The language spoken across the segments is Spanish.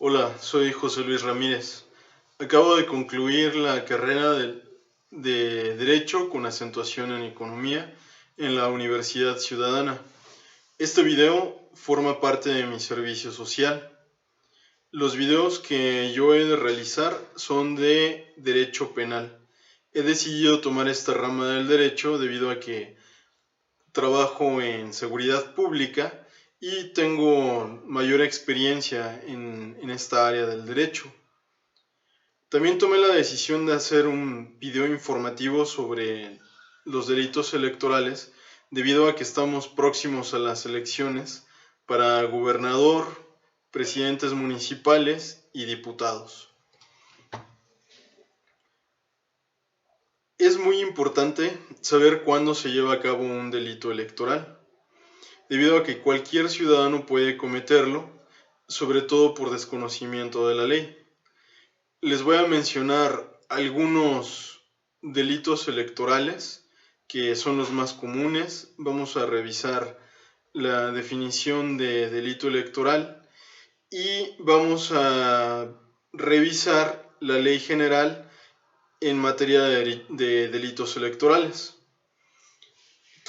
Hola, soy José Luis Ramírez. Acabo de concluir la carrera de Derecho con acentuación en Economía en la Universidad Ciudadana. Este video forma parte de mi servicio social. Los videos que yo he de realizar son de Derecho Penal. He decidido tomar esta rama del derecho debido a que trabajo en seguridad pública y tengo mayor experiencia en esta área del derecho. También tomé la decisión de hacer un video informativo sobre los delitos electorales debido a que estamos próximos a las elecciones para gobernador, presidentes municipales y diputados. Es muy importante saber cuándo se lleva a cabo un delito electoral, debido a que cualquier ciudadano puede cometerlo, sobre todo por desconocimiento de la ley. Les voy a mencionar algunos delitos electorales que son los más comunes. Vamos a revisar la definición de delito electoral y vamos a revisar la ley general en materia de delitos electorales.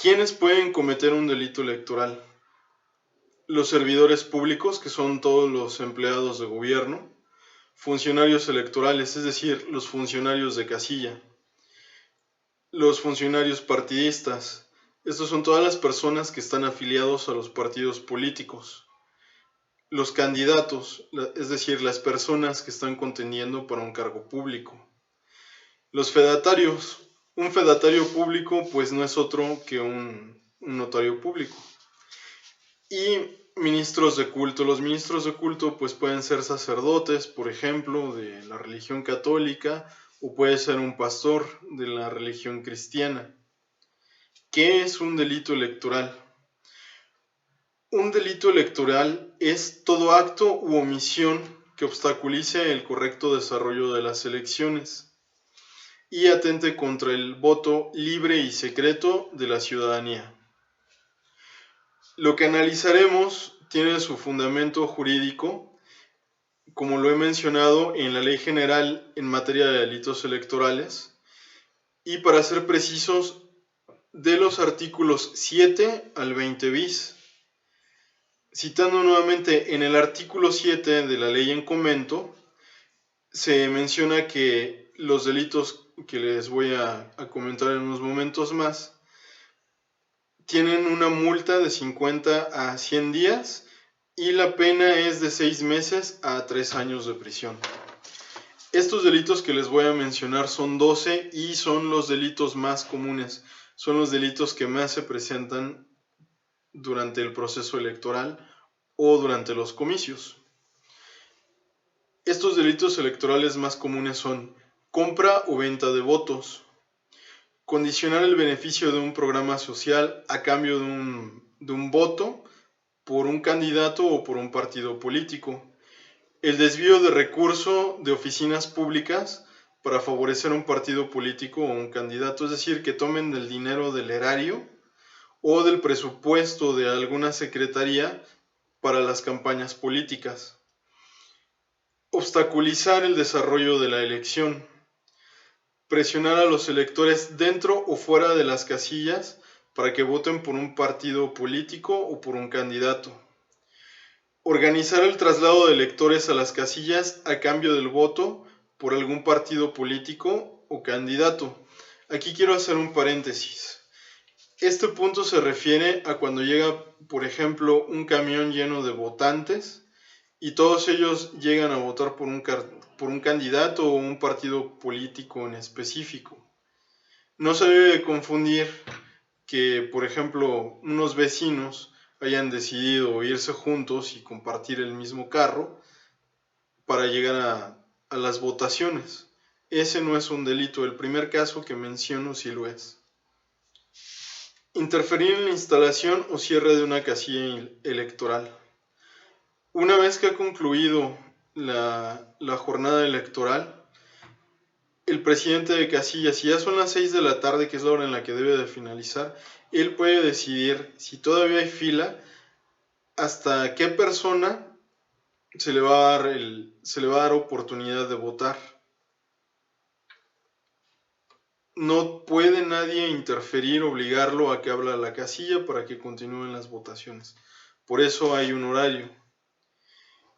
¿Quiénes pueden cometer un delito electoral? Los servidores públicos, que son todos los empleados de gobierno, funcionarios electorales, es decir, los funcionarios de casilla, los funcionarios partidistas, estos son todas las personas que están afiliados a los partidos políticos, los candidatos, es decir, las personas que están contendiendo para un cargo público, los fedatarios. Un fedatario público pues no es otro que un notario público. Y ministros de culto. Los ministros de culto pues pueden ser sacerdotes, por ejemplo, de la religión católica, o puede ser un pastor de la religión cristiana. ¿Qué es un delito electoral? Un delito electoral es todo acto u omisión que obstaculice el correcto desarrollo de las elecciones y atente contra el voto libre y secreto de la ciudadanía. Lo que analizaremos tiene su fundamento jurídico, como lo he mencionado, en la Ley General en materia de delitos electorales, y para ser precisos, de los artículos 7 al 20 bis. Citando nuevamente, en el artículo 7 de la ley en comento, se menciona que los delitos que les voy a comentar en unos momentos más tienen una multa de 50 a 100 días y la pena es de 6 meses a 3 años de prisión. Estos delitos que les voy a mencionar son 12 y son los delitos más comunes, son los delitos que más se presentan durante el proceso electoral o durante los comicios. Estos delitos electorales más comunes son compra o venta de votos, condicionar el beneficio de un programa social a cambio de un voto por un candidato o por un partido político, el desvío de recurso de oficinas públicas para favorecer un partido político o un candidato, es decir, que tomen del dinero del erario o del presupuesto de alguna secretaría para las campañas políticas. Obstaculizar el desarrollo de la elección. Presionar a los electores dentro o fuera de las casillas para que voten por un partido político o por un candidato. Organizar el traslado de electores a las casillas a cambio del voto por algún partido político o candidato. Aquí quiero hacer un paréntesis. Este punto se refiere a cuando llega, por ejemplo, un camión lleno de votantes y todos ellos llegan a votar por un candidato o un partido político en específico. No se debe confundir que, por ejemplo, unos vecinos hayan decidido irse juntos y compartir el mismo carro para llegar a las votaciones. Ese no es un delito. El primer caso que menciono sí lo es. Interferir en la instalación o cierre de una casilla electoral. Una vez que ha concluido la jornada electoral, el presidente de casilla, si ya son las 6 de la tarde, que es la hora en la que debe de finalizar, él puede decidir si todavía hay fila, hasta qué persona se le va a dar oportunidad de votar. No puede nadie interferir, obligarlo a que hable a la casilla para que continúen las votaciones. Por eso hay un horario.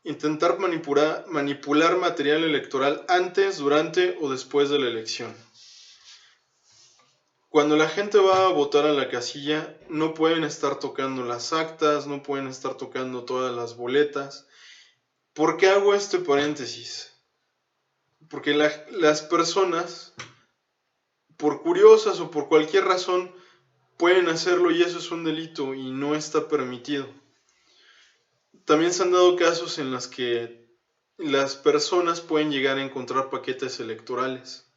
Intentar manipular material electoral antes, durante o después de la elección. Cuando la gente va a votar a la casilla, no pueden estar tocando las actas, no pueden estar tocando todas las boletas. ¿Por qué hago este paréntesis? Porque las personas, por curiosas o por cualquier razón, pueden hacerlo y eso es un delito y no está permitido. También se han dado casos en los que las personas pueden llegar a encontrar paquetes electorales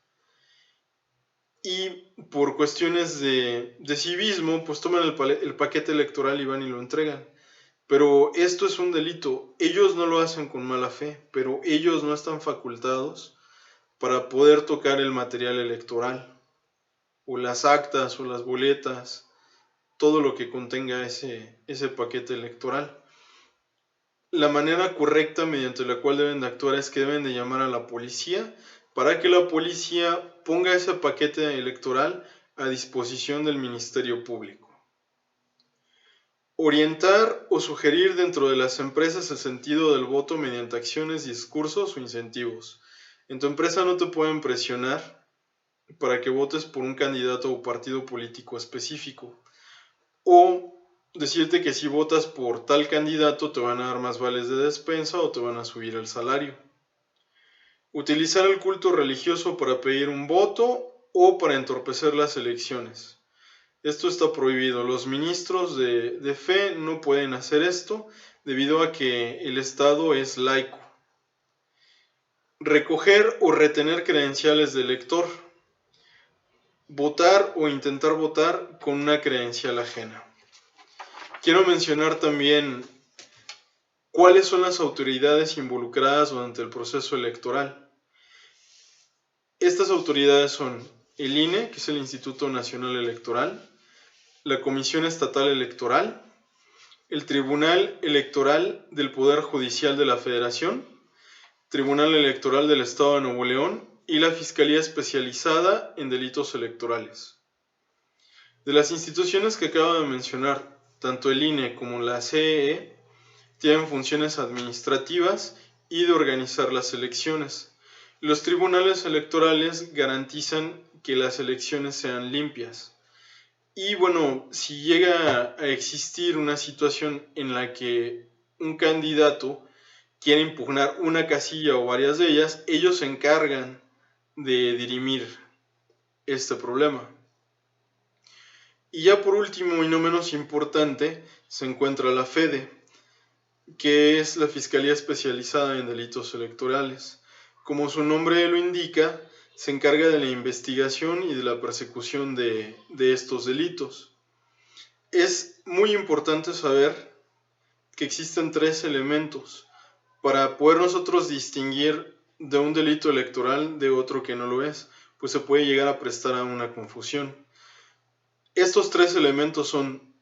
y por cuestiones de civismo, pues toman el paquete electoral y van y lo entregan. Pero esto es un delito. Ellos no lo hacen con mala fe, pero ellos no están facultados para poder tocar el material electoral, o las actas, o las boletas, todo lo que contenga ese paquete electoral. La manera correcta mediante la cual deben de actuar es que deben de llamar a la policía para que la policía ponga ese paquete electoral a disposición del Ministerio Público. Orientar o sugerir dentro de las empresas el sentido del voto mediante acciones, discursos o incentivos. En tu empresa no te pueden presionar para que votes por un candidato o partido político específico. O decirte que si votas por tal candidato te van a dar más vales de despensa o te van a subir el salario. Utilizar el culto religioso para pedir un voto o para entorpecer las elecciones. Esto está prohibido. Los ministros de fe no pueden hacer esto debido a que el Estado es laico. Recoger o retener credenciales de elector. Votar o intentar votar con una credencial ajena. Quiero mencionar también cuáles son las autoridades involucradas durante el proceso electoral. Estas autoridades son el INE, que es el Instituto Nacional Electoral, la Comisión Estatal Electoral, el Tribunal Electoral del Poder Judicial de la Federación, Tribunal Electoral del Estado de Nuevo León y la Fiscalía Especializada en Delitos Electorales. De las instituciones que acabo de mencionar, tanto el INE como la CEE tienen funciones administrativas y de organizar las elecciones. Los tribunales electorales garantizan que las elecciones sean limpias. Y bueno, si llega a existir una situación en la que un candidato quiere impugnar una casilla o varias de ellas, ellos se encargan de dirimir este problema. Y ya por último y no menos importante, se encuentra la FEDE, que es la Fiscalía Especializada en Delitos Electorales. Como su nombre lo indica, se encarga de la investigación y de la persecución de estos delitos. Es muy importante saber que existen 3 elementos para poder nosotros distinguir de un delito electoral de otro que no lo es, pues se puede llegar a prestar a una confusión. Estos 3 elementos son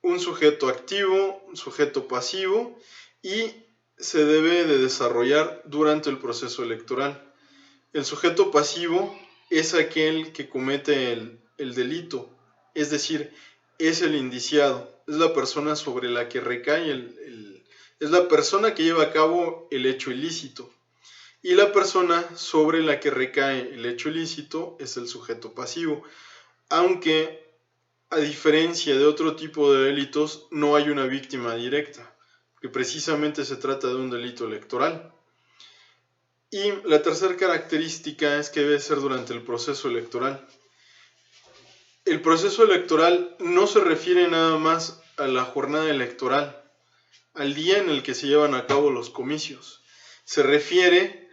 un sujeto activo, un sujeto pasivo y se debe de desarrollar durante el proceso electoral. El sujeto pasivo es aquel que comete el delito, es decir, es el indiciado, es la persona sobre la que recae es la persona que lleva a cabo el hecho ilícito. Y la persona sobre la que recae el hecho ilícito es el sujeto pasivo, aunque a diferencia de otro tipo de delitos, no hay una víctima directa, que precisamente se trata de un delito electoral. Y la tercera característica es que debe ser durante el proceso electoral. El proceso electoral no se refiere nada más a la jornada electoral, al día en el que se llevan a cabo los comicios. Se refiere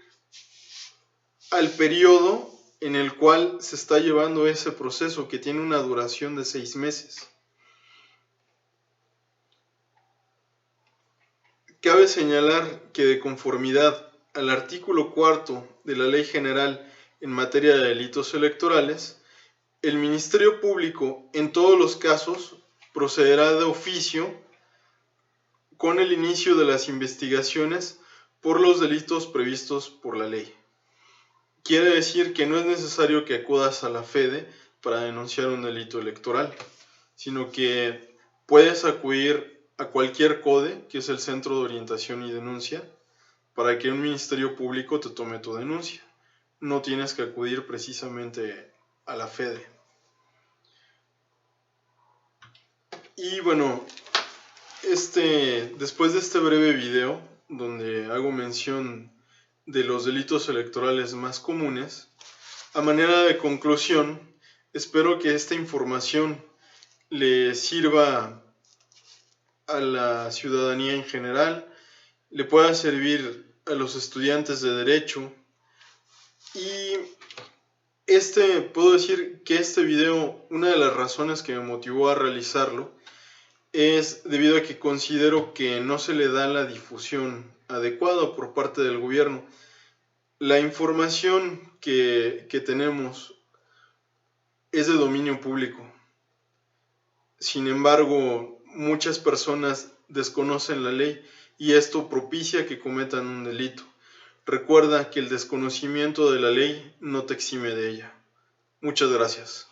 al periodo en el cual se está llevando ese proceso, que tiene una duración de 6 meses. Cabe señalar que de conformidad al artículo 4 de la Ley General en materia de delitos electorales, el Ministerio Público en todos los casos procederá de oficio con el inicio de las investigaciones por los delitos previstos por la ley. Quiere decir que no es necesario que acudas a la FEDE para denunciar un delito electoral, sino que puedes acudir a cualquier CODE, que es el Centro de Orientación y Denuncia, para que un ministerio público te tome tu denuncia. No tienes que acudir precisamente a la FEDE. Y bueno, después de este breve video, donde hago mención de los delitos electorales más comunes, a manera de conclusión, espero que esta información le sirva a la ciudadanía en general, le pueda servir a los estudiantes de Derecho. Y puedo decir que este video, una de las razones que me motivó a realizarlo, es debido a que considero que no se le da la difusión adecuada por parte del gobierno. La información que tenemos es de dominio público. Sin embargo, muchas personas desconocen la ley y esto propicia que cometan un delito. Recuerda que el desconocimiento de la ley no te exime de ella. Muchas gracias.